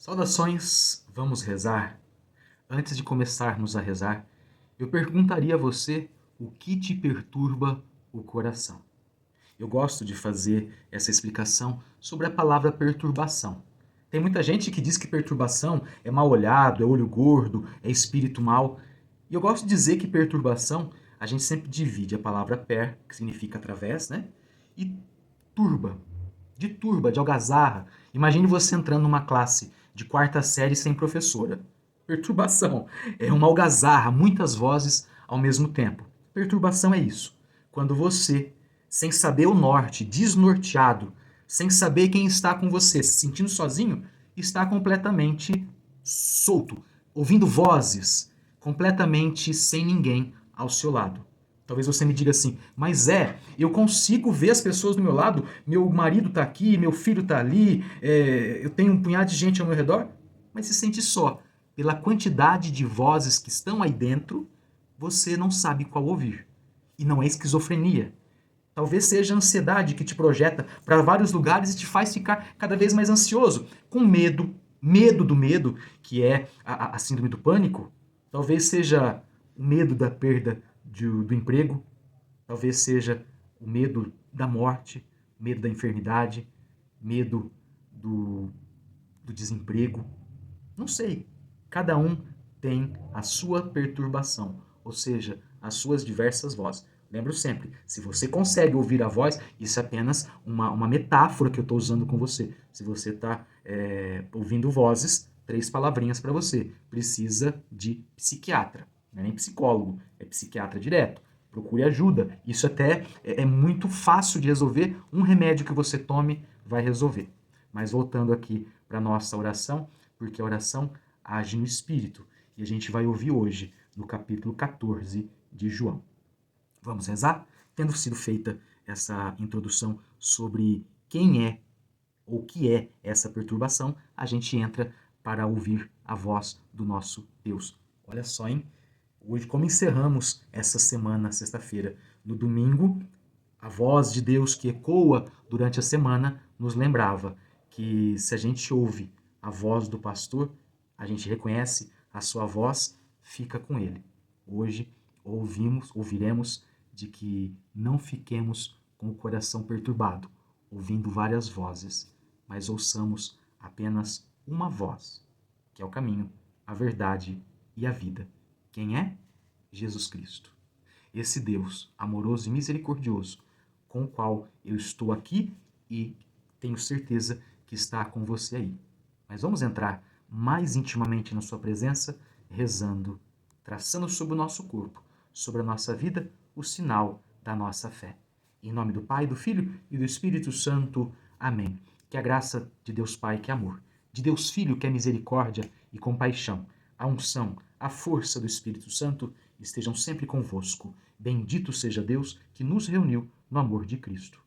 Saudações, vamos rezar? Antes de começarmos a rezar, eu perguntaria a você o que te perturba o coração. Eu gosto de fazer essa explicação sobre a palavra perturbação. Tem muita gente que diz que perturbação é mal olhado, é olho gordo, é espírito mau. E eu gosto de dizer que perturbação, a gente sempre divide a palavra per, que significa através, né? E turba, de algazarra. Imagine você entrando numa classe de quarta série sem professora. Perturbação. É uma algazarra, muitas vozes ao mesmo tempo. Perturbação é isso. Quando você, sem saber o norte, desnorteado, sem saber quem está com você, se sentindo sozinho, está completamente solto, ouvindo vozes, completamente sem ninguém ao seu lado. Talvez você me diga assim, mas eu consigo ver as pessoas do meu lado, meu marido está aqui, meu filho está ali, eu tenho um punhado de gente ao meu redor, mas se sente só. Pela quantidade de vozes que estão aí dentro, você não sabe qual ouvir. E não é esquizofrenia. Talvez seja a ansiedade que te projeta para vários lugares e te faz ficar cada vez mais ansioso, com medo do medo, que é a síndrome do pânico. Talvez seja o medo da perda do emprego, talvez seja o medo da morte, medo da enfermidade, medo do, do desemprego. Não sei. Cada um tem a sua perturbação, ou seja, as suas diversas vozes. Lembro sempre, se você consegue ouvir a voz, isso é apenas uma metáfora que eu estou usando com você. Se você está ouvindo vozes, 3 palavrinhas para você. Precisa de psiquiatra. Não é nem psicólogo, é psiquiatra direto. Procure ajuda. Isso até é muito fácil de resolver. Um remédio que você tome vai resolver. Mas voltando aqui para a nossa oração, porque a oração age no Espírito. E a gente vai ouvir hoje, no capítulo 14 de João. Vamos rezar? Tendo sido feita essa introdução sobre quem é ou o que é essa perturbação, a gente entra para ouvir a voz do nosso Deus. Olha só, hein? Hoje, como encerramos essa semana, sexta-feira, no domingo, a voz de Deus que ecoa durante a semana nos lembrava que se a gente ouve a voz do pastor, a gente reconhece a sua voz, fica com ele. Hoje ouviremos de que não fiquemos com o coração perturbado, ouvindo várias vozes, mas ouçamos apenas uma voz, que é o caminho, a verdade e a vida. Quem é? Jesus Cristo. Esse Deus amoroso e misericordioso, com o qual eu estou aqui e tenho certeza que está com você aí. Mas vamos entrar mais intimamente na sua presença, rezando, traçando sobre o nosso corpo, sobre a nossa vida, o sinal da nossa fé. Em nome do Pai, do Filho e do Espírito Santo. Amém. Que a graça de Deus Pai, que é amor, de Deus Filho, que é misericórdia e compaixão, a unção, a força do Espírito Santo estejam sempre convosco. Bendito seja Deus que nos reuniu no amor de Cristo.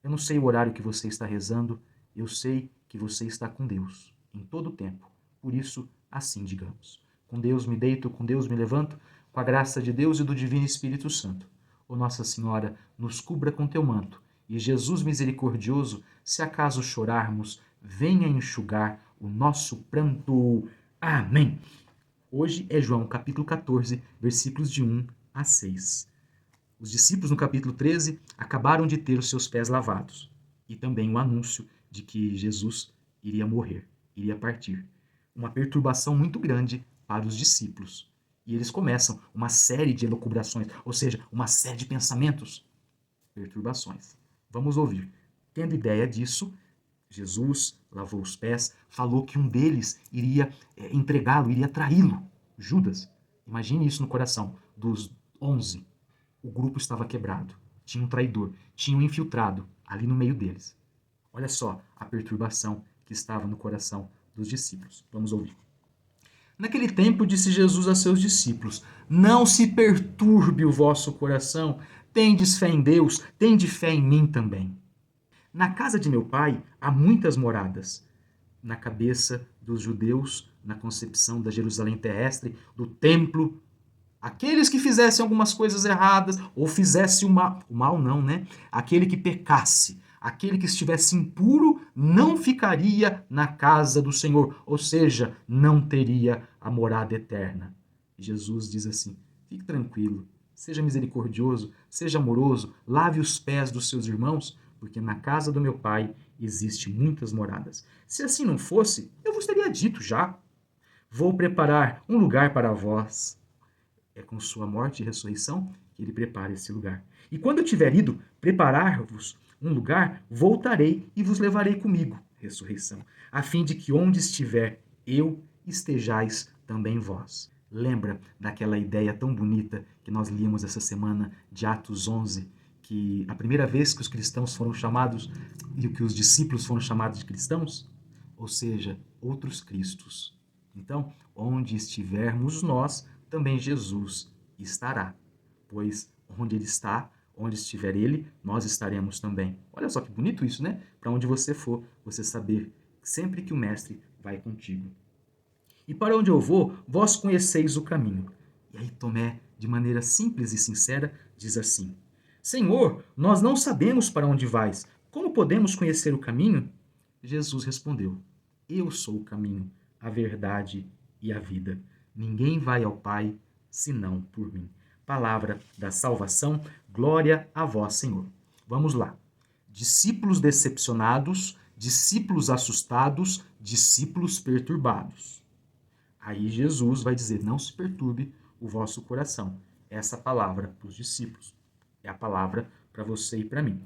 Eu não sei o horário que você está rezando, eu sei que você está com Deus em todo o tempo. Por isso, assim digamos. Com Deus me deito, com Deus me levanto, com a graça de Deus e do Divino Espírito Santo. Ó Nossa Senhora, nos cubra com teu manto, e Jesus misericordioso, se acaso chorarmos, venha enxugar o nosso pranto. Amém. Hoje é João capítulo 14, versículos de 1 a 6. Os discípulos no capítulo 13 acabaram de ter os seus pés lavados. E também o anúncio de que Jesus iria morrer, iria partir. Uma perturbação muito grande para os discípulos. E eles começam uma série de elucubrações, ou seja, uma série de pensamentos. Perturbações. Vamos ouvir. Tendo ideia disso, Jesus lavou os pés, falou que um deles iria entregá-lo, iria traí-lo. Judas. Imagine isso no coração dos 11. O grupo estava quebrado. Tinha um traidor, tinha um infiltrado ali no meio deles. Olha só a perturbação que estava no coração dos discípulos. Vamos ouvir. Naquele tempo disse Jesus a seus discípulos: Não se perturbe o vosso coração. Tendes fé em Deus, tende fé em mim também. Na casa de meu pai há muitas moradas. Na cabeça dos judeus, na concepção da Jerusalém terrestre, do templo, aqueles que fizessem algumas coisas erradas ou fizessem o mal não, né? Aquele que pecasse, aquele que estivesse impuro não ficaria na casa do Senhor, ou seja, não teria a morada eterna. Jesus diz assim: fique tranquilo, seja misericordioso, seja amoroso, lave os pés dos seus irmãos, porque na casa do meu Pai existe muitas moradas. Se assim não fosse, eu vos teria dito já. Vou preparar um lugar para vós. É com sua morte e ressurreição que ele prepara esse lugar. E quando eu tiver ido preparar-vos um lugar, voltarei e vos levarei comigo, ressurreição, a fim de que onde estiver eu, estejais também vós. Lembra daquela ideia tão bonita que nós líamos essa semana de Atos 11, que a primeira vez que os cristãos foram chamados e que os discípulos foram chamados de cristãos? Ou seja, outros cristos. Então, onde estivermos nós, também Jesus estará. Pois onde ele está, onde estiver ele, nós estaremos também. Olha só que bonito isso, né? Para onde você for, você saber sempre que o Mestre vai contigo. E para onde eu vou, vós conheceis o caminho. E aí Tomé, de maneira simples e sincera, diz assim: Senhor, nós não sabemos para onde vais. Como podemos conhecer o caminho? Jesus respondeu: Eu sou o caminho, a verdade e a vida. Ninguém vai ao Pai senão por mim. Palavra da salvação, glória a vós, Senhor. Vamos lá. Discípulos decepcionados, discípulos assustados, discípulos perturbados. Aí Jesus vai dizer: não se perturbe o vosso coração. Essa palavra para os discípulos é a palavra para você e para mim.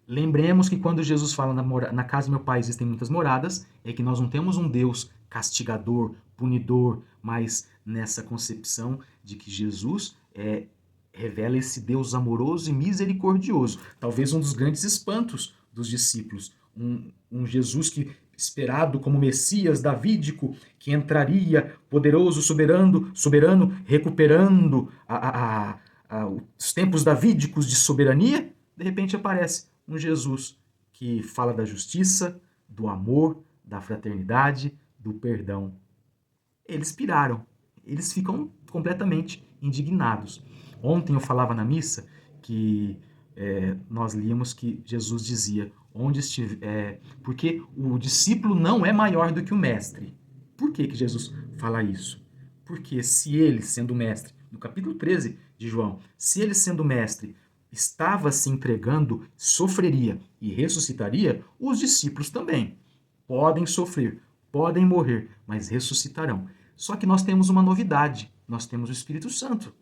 Lembremos que quando Jesus fala na casa do meu Pai existem muitas moradas, é que nós não temos um Deus castigador, punidor, mas nessa concepção de que Jesus revela esse Deus amoroso e misericordioso. Talvez um dos grandes espantos dos discípulos. Um Jesus que esperado como Messias davídico, que entraria poderoso, soberano, recuperando os tempos davídicos de soberania, de repente aparece um Jesus que fala da justiça, do amor, da fraternidade, do perdão. Eles piraram, eles ficam completamente indignados. Ontem eu falava na missa que nós líamos que Jesus dizia, onde estiver, porque o discípulo não é maior do que o mestre. Por que Jesus fala isso? Porque se ele, sendo mestre, no capítulo 13 de João, se ele sendo mestre estava se entregando, sofreria e ressuscitaria, os discípulos também podem sofrer, podem morrer, mas ressuscitarão. Só que nós temos uma novidade, nós temos o Espírito Santo.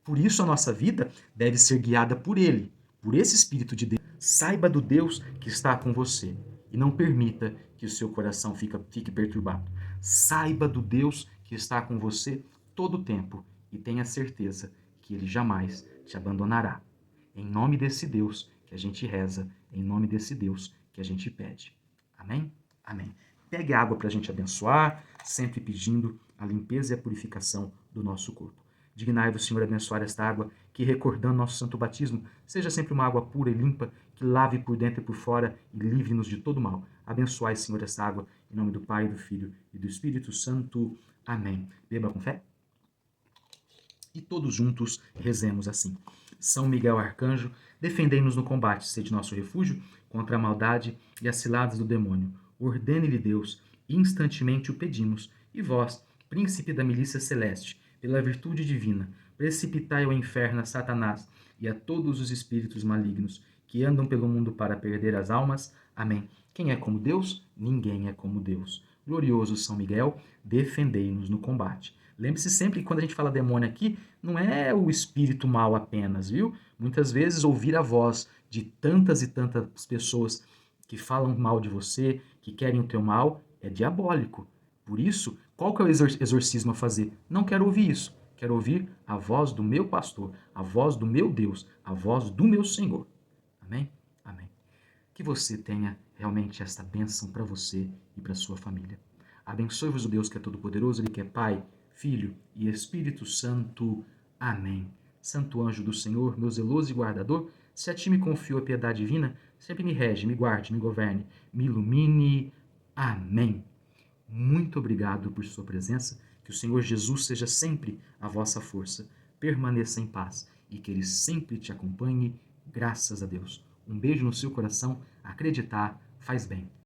Por isso a nossa vida deve ser guiada por ele, por esse Espírito de Deus. Saiba do Deus que está com você e não permita que o seu coração fique perturbado. Saiba do Deus que está com você todo o tempo e tenha certeza que ele jamais te abandonará. Em nome desse Deus que a gente reza, em nome desse Deus que a gente pede. Amém? Amém. Pegue água para a gente abençoar, sempre pedindo a limpeza e a purificação do nosso corpo. Dignai-vos, Senhor, abençoar esta água, que, recordando nosso santo batismo, seja sempre uma água pura e limpa, que lave por dentro e por fora e livre-nos de todo mal. Abençoai, Senhor, esta água, em nome do Pai, do Filho e do Espírito Santo. Amém. Beba com fé. E todos juntos rezemos assim. São Miguel Arcanjo, defendei-nos no combate, sede nosso refúgio contra a maldade e as ciladas do demônio. Ordene-lhe Deus, instantemente o pedimos, e vós, príncipe da milícia celeste, pela virtude divina, precipitai ao inferno a Satanás e a todos os espíritos malignos que andam pelo mundo para perder as almas. Amém. Quem é como Deus? Ninguém é como Deus. Glorioso São Miguel, defendei-nos no combate. Lembre-se sempre que quando a gente fala demônio aqui, não é o espírito mal apenas, viu? Muitas vezes ouvir a voz de tantas e tantas pessoas que falam mal de você, que querem o teu mal, é diabólico. Por isso, qual que é o exorcismo a fazer? Não quero ouvir isso. Quero ouvir a voz do meu pastor, a voz do meu Deus, a voz do meu Senhor. Amém? Amém. Que você tenha realmente esta bênção para você e para sua família. Abençoe-vos o Deus que é todo-poderoso, Ele que é Pai, Filho e Espírito Santo. Amém. Santo anjo do Senhor, meu zeloso e guardador, se a ti me confio a piedade divina, sempre me rege, me guarde, me governe, me ilumine. Amém. Muito obrigado por sua presença, que o Senhor Jesus seja sempre a vossa força. Permaneça em paz e que Ele sempre te acompanhe, graças a Deus. Um beijo no seu coração, acreditar, faz bem.